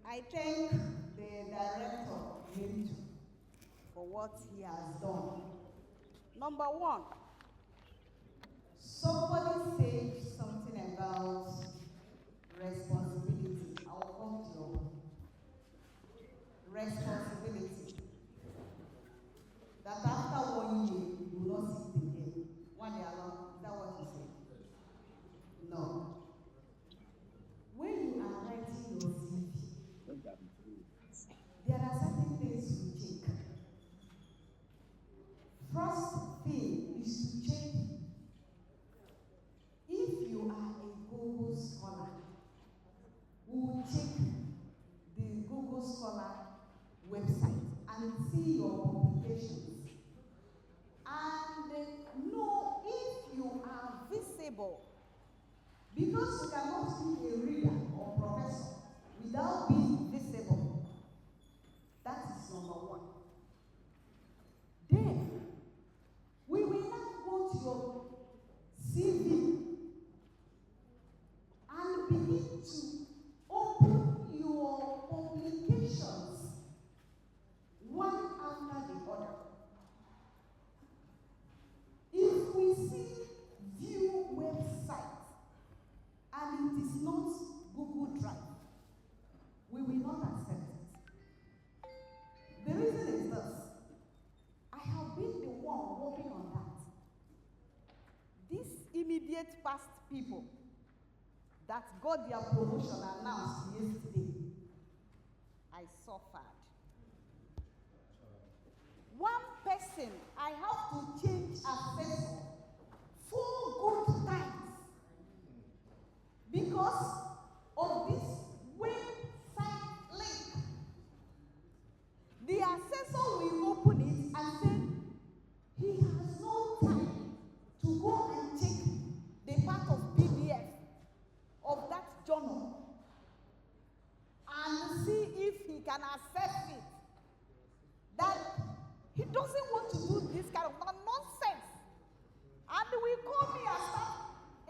I thank the director for what he has done. Number one, somebody said something about responsibility. I will come to your responsibility. That after 1 year, you will not sit again. 1 year long, is that what you said? No. When you are writing your CV, there are certain things you check. First thing is to check if you are a Google Scholar. We will check the Google Scholar website and see your publications and know if you are visible, because you cannot be a reader or professor without being visible. That is number one. Then we will now go to your CV and begin to open your publications one after the other. If we see view website and immediate past people that got their promotion announced yesterday. I suffered. One person, I have to change assessor 4 good times because of this website link. The assessor will open it and say he has no time to go and check the part of PDF of that journal and see if he can assess it. That he doesn't want to do this kind of nonsense. And he will call me and start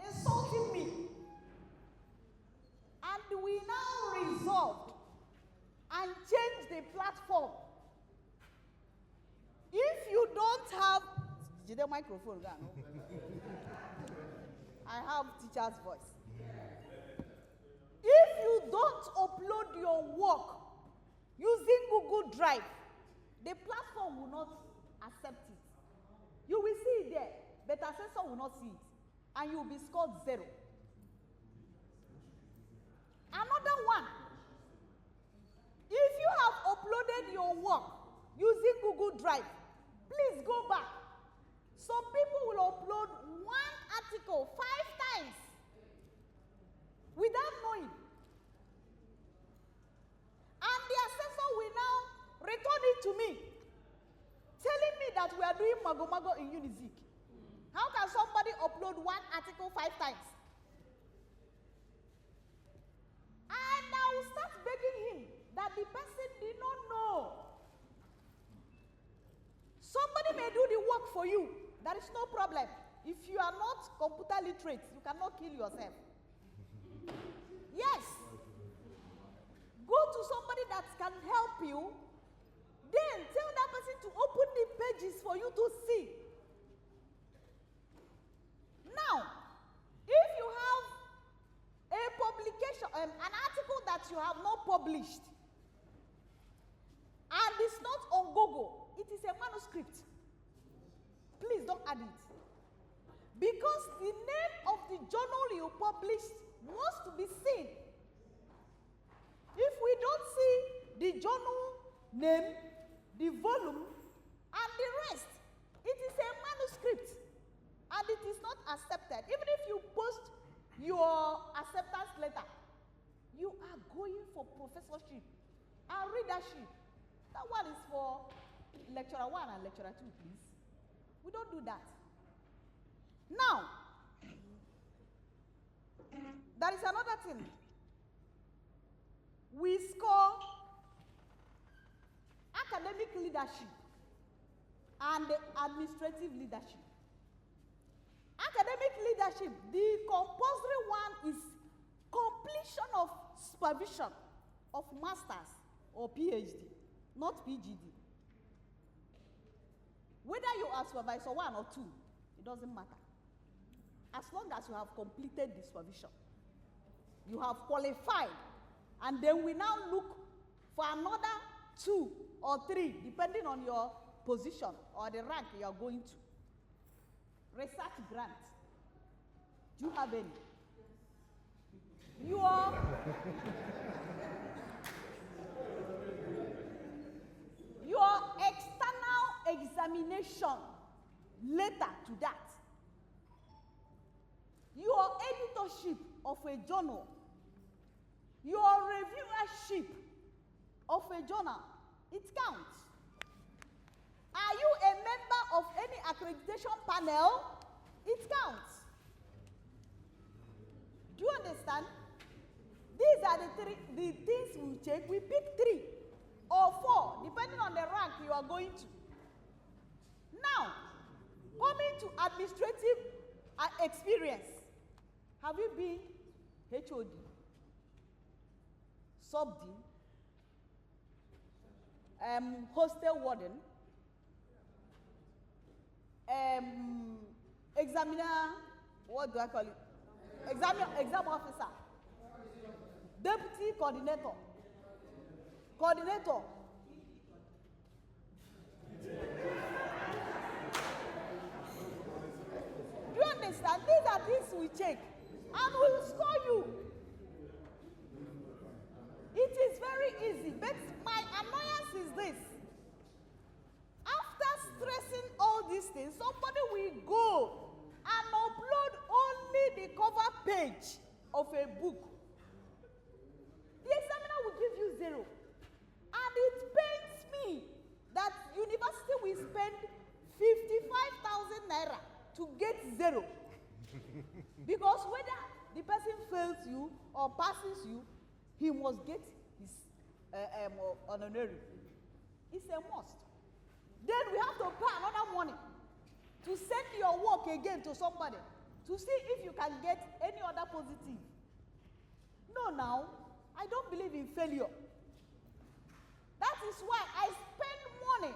insulting me. And we now resolved and change the platform. If you don't have, did the microphone go? I have teacher's voice. If you don't upload your work using Google Drive, the platform will not accept it. You will see it there, but the assessor will not see it, and you will be scored 0. Another one, if you have uploaded your work using Google Drive, please go back. Some people will upload one article 5 times without knowing. And the assessor will now return it to me, telling me that we are doing mago-mago in Unizik. How can somebody upload one article 5 times? And I will start begging him that the person did not know. Somebody may do the work for you. That is no problem. If you are not computer literate, you cannot kill yourself. Yes. Go to somebody that can help you. Then tell that person to open the pages for you to see. Now, if you have a publication, an article that you have not published, and it's not on Google, it is a manuscript. Please don't add it. Because the name of the journal you published wants to be seen. If we don't see the journal name, the volume, and the rest, it is a manuscript, and it is not accepted. Even if you post your acceptance letter, you are going for professorship and readership. That one is for lecturer 1 and lecturer 2, please. We don't do that. Now, there is another thing. We score academic leadership and administrative leadership. Academic leadership, the compulsory one is completion of supervision of masters or PhD, not PGD. Whether you are supervisor 1 or 2, it doesn't matter. As long as you have completed the supervision, you have qualified, and then we now look for another 2 or 3, depending on your position or the rank you are going to. Research grant. Do you have any? Your external examination later to that. Your editorship of a journal. Your reviewership of a journal. It counts. Are you a member of any accreditation panel? It counts. Do you understand? These are the things we check. We pick 3 or 4, depending on the rank you are going to. Now, coming to administrative experience. Have you been HOD, sub-D, hostel warden, examiner, what do I call it? Exam officer, deputy coordinator, coordinator. Do you understand? understand? These are things we check and we'll score you. It is very easy, but my annoyance is this. After stressing all these things, somebody will go and upload only the cover page of a book. The examiner will give you 0. And it pains me that university will spend 55,000 naira to get 0. Because whether the person fails you or passes you, he must get his honorary. It's a must. Then we have to pay another money to send your work again to somebody to see if you can get any other positive. No, now, I don't believe in failure. That is why I spend money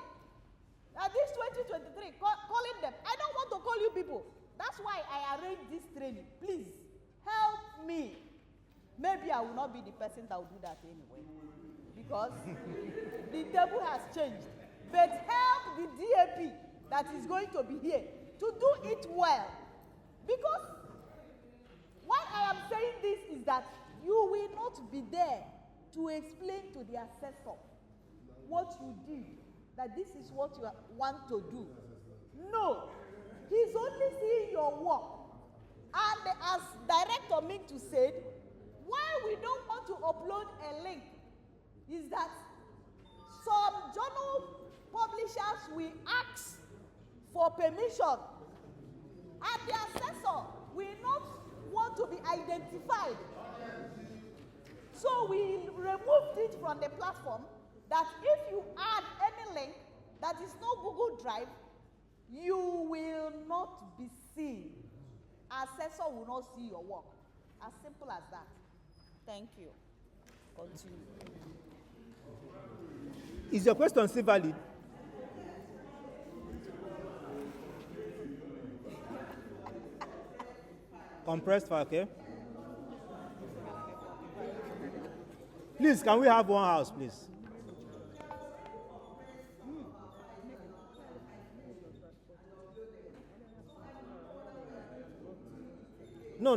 at this 2023 calling them. I don't want to call you people. That's why I arranged this training. Please, help me. Maybe I will not be the person that will do that anyway. Because the table has changed. But help the DAP that is going to be here to do it well. Because why I am saying this is that you will not be there to explain to the assessor what you did, that this is what you want to do. No, he's only seeing your work. And as Director Mintu said, why we don't want to upload a link is that some journal publishers will ask for permission, and the assessor will not want to be identified. So we removed it from the platform that if you add any link that is not Google Drive, you will not be seen. Assessor will not see your work. As simple as that. Thank you. Continue. Is your question still valid? Compressed file, okay? Please, can we have one house, please? No.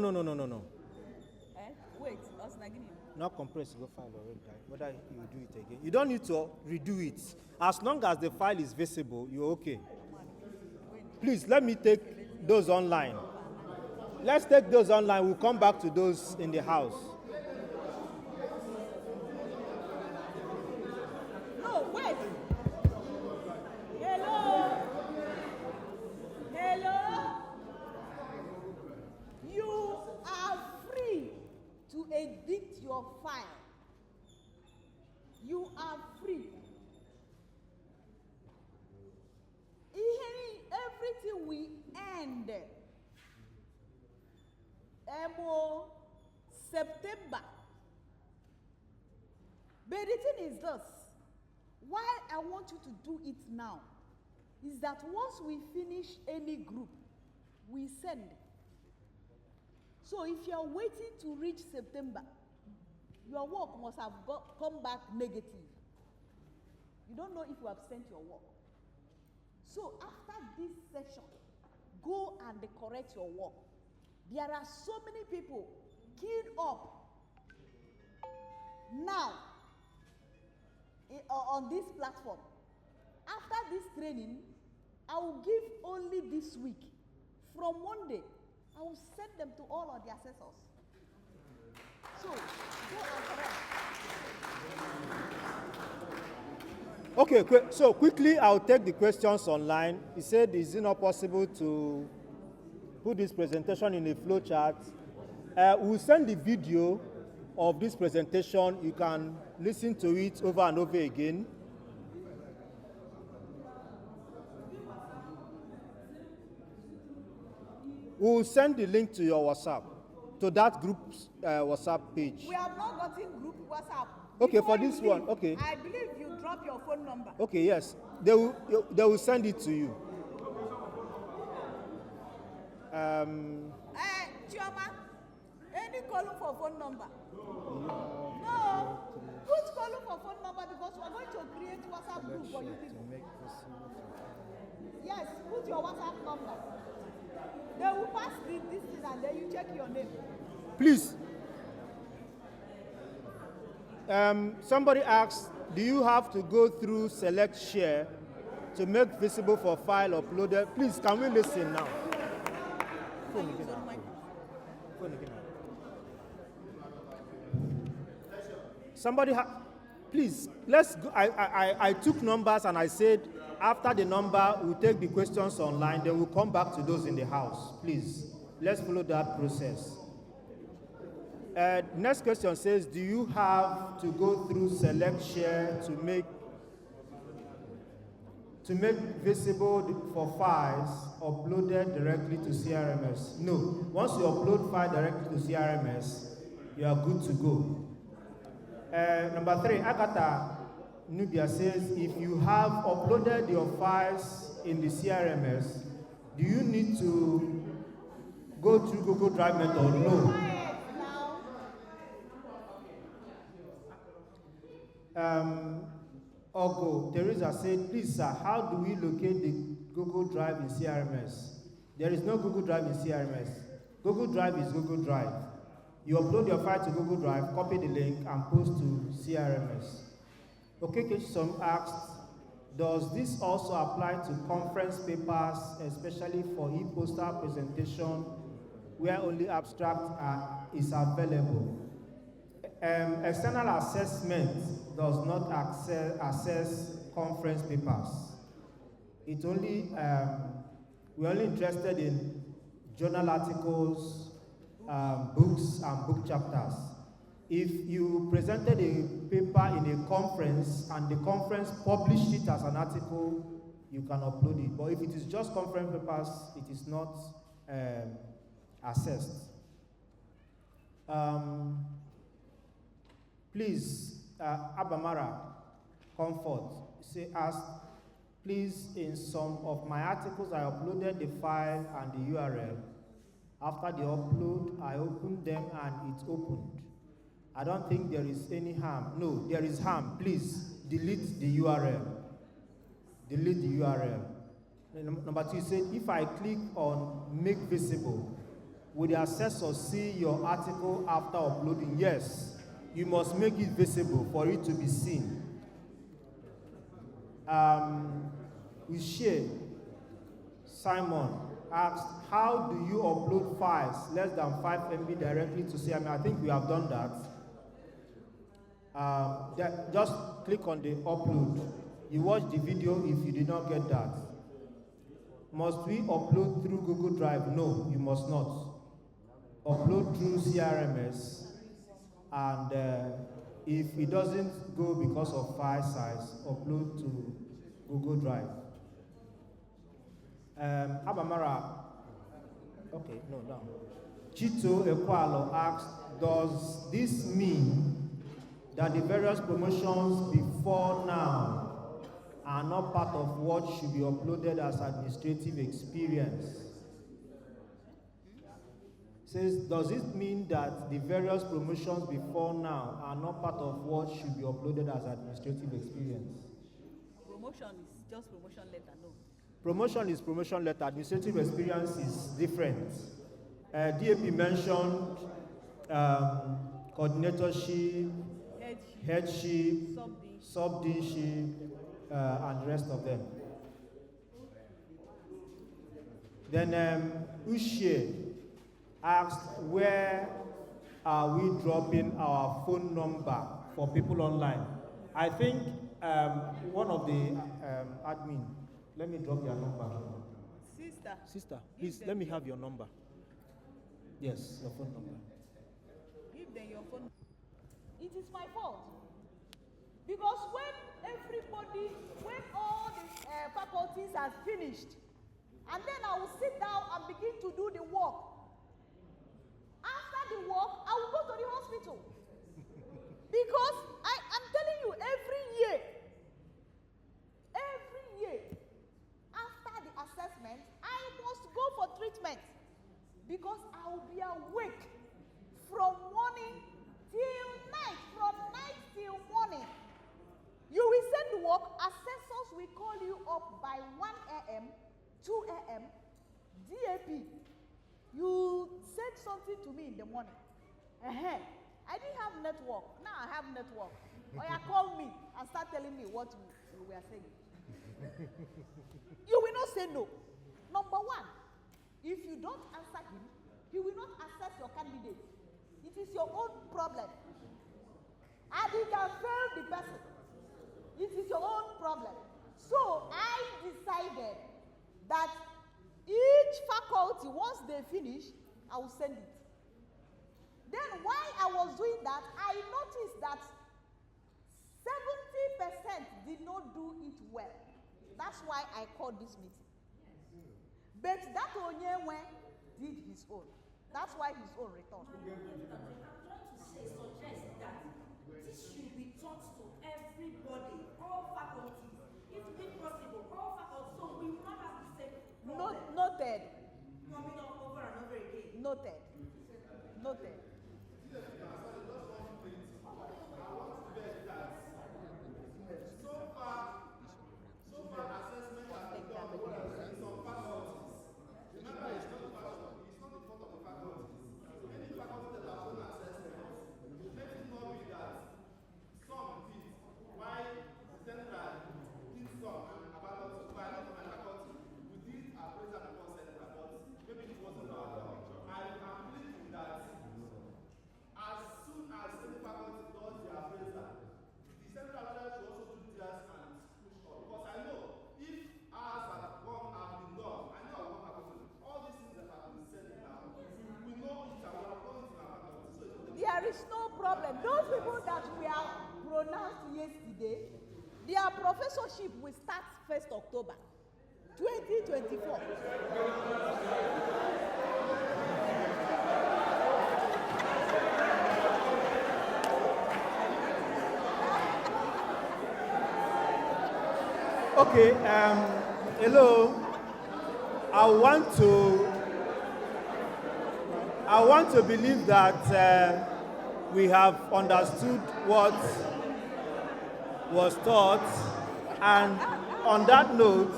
Wait, Osnagini. Not compressed, go file already. Whether you do it again. You don't need to redo it. As long as the file is visible, you're okay. Please, let me take those online. Let's take those online. We'll come back to those in the house. No, wait. Hello. You are free to edit your file. You are free. Everything we end September. But the thing is this, why I want you to do it now is that once we finish any group, we send. So if you're waiting to reach September, your work must have come back negative. You don't know if you have sent your work. So after this session, go and correct your work. There are so many people queued up now on this platform. After this training, I will give only this week. From Monday, I will send them to all of the assessors. So, go and correct. Okay, so quickly I'll take the questions online. He said, is it not possible to put this presentation in a flow chart? We'll send the video of this presentation. You can listen to it over and over again. We'll send the link to your WhatsApp, to that group's WhatsApp page. We have not gotten group WhatsApp. Okay, Before for this you one, leave, okay. I believe you drop your phone number. Okay, yes. They will send it to you. Chioma, any column for phone number? No. Put column for phone number because we're going to create WhatsApp group for you people. Yes, put your WhatsApp number. They will pass this thing and then you check your name. Please. Somebody asked, do you have to go through select share to make visible for file uploaded? Please, can we listen now? Phone again. Phone again. Somebody, please, let's go. I took numbers and I said, after the number, we'll take the questions online, then we'll come back to those in the house. Please, let's follow that process. Next question says, do you have to go through select share to make visible for files uploaded directly to CIRMS? No. Once you upload file directly to CIRMS, you are good to go. Number 3, Agatha Nubia says, if you have uploaded your files in the CIRMS, do you need to go through Google Drive method? No. Ogo, Teresa said, please sir, how do we locate the Google Drive in CIRMS? There is no Google Drive in CIRMS. Google Drive is Google Drive. You upload your file to Google Drive, copy the link, and post to CIRMS. Okay, Kissom asked, does this also apply to conference papers, especially for e-poster presentation, where only abstract is available? External assessment does not assess conference papers. It only, we're only interested in journal articles, books, and book chapters. If you presented a paper in a conference and the conference published it as an article, you can upload it. But if it is just conference papers, it is not assessed. Please, Abamara Comfort, asked, please, in some of my articles, I uploaded the file and the URL. After the upload, I opened them and it opened. I don't think there is any harm. No, there is harm. Please, delete the URL. Delete the URL. Number 2, said, if I click on make visible, will the assessor see your article after uploading? Yes. You must make it visible for it to be seen. Ushe Simon asked, how do you upload files less than 5 MB directly to CIRMS? I think we have done that. Just click on the upload. You watch the video if you did not get that. Must we upload through Google Drive? No, you must not. Upload through CIRMS. And if it doesn't go because of file size, upload to Google Drive. Abamara, okay, no, down. Chito Ekwalo asked, does this mean that the various promotions before now are not part of what should be uploaded as administrative experience? Says, does it mean that the various promotions before now are not part of what should be uploaded as administrative experience? Promotion is just promotion letter, no. Promotion is promotion letter. Administrative experience is different. DAP mentioned coordinatorship, headship, sub-deanship, and the rest of them. Then Ushe asked, where are we dropping our phone number for people online? I think one of the admin, let me drop your number. Sister, please, let me have your number. Yes, your phone number. Give them your phone. It is my fault. Because when all the faculties are finished, and then I will sit down and begin to do the work. After the work, I will go to the hospital. Because I'm telling you, every year, after the assessment, I must go for treatment. Because I will be awake from morning till night, from night till morning. You will send the work, assessors will call you up by 1 a.m., 2 a.m., DAP. said something to me in the morning. I didn't have network. Now I have network. Or you call me and start telling me what you were saying. You will not say no. Number one, if you don't answer him, he will not access your candidate. It is your own problem. And he can fail the person. It is your own problem. So I decided that each faculty, once they finish, I will send it. Then while I was doing that, I noticed that 70% did not do it well. That's why I called this meeting. But that Onyewe did his own. That's why his own returned. I'm trying to suggest that this should be taught to everybody, all faculties. If possible, all faculties, so we will not have the same problem. Noted. Coming up over and over again. Noted. Noted. There is no problem. Those people that were pronounced yesterday, their professorship will start 1st October, 2024. Okay, hello. I want to believe that we have understood what was taught, and on that note,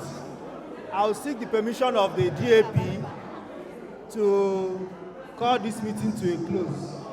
I'll seek the permission of the DAP to call this meeting to a close.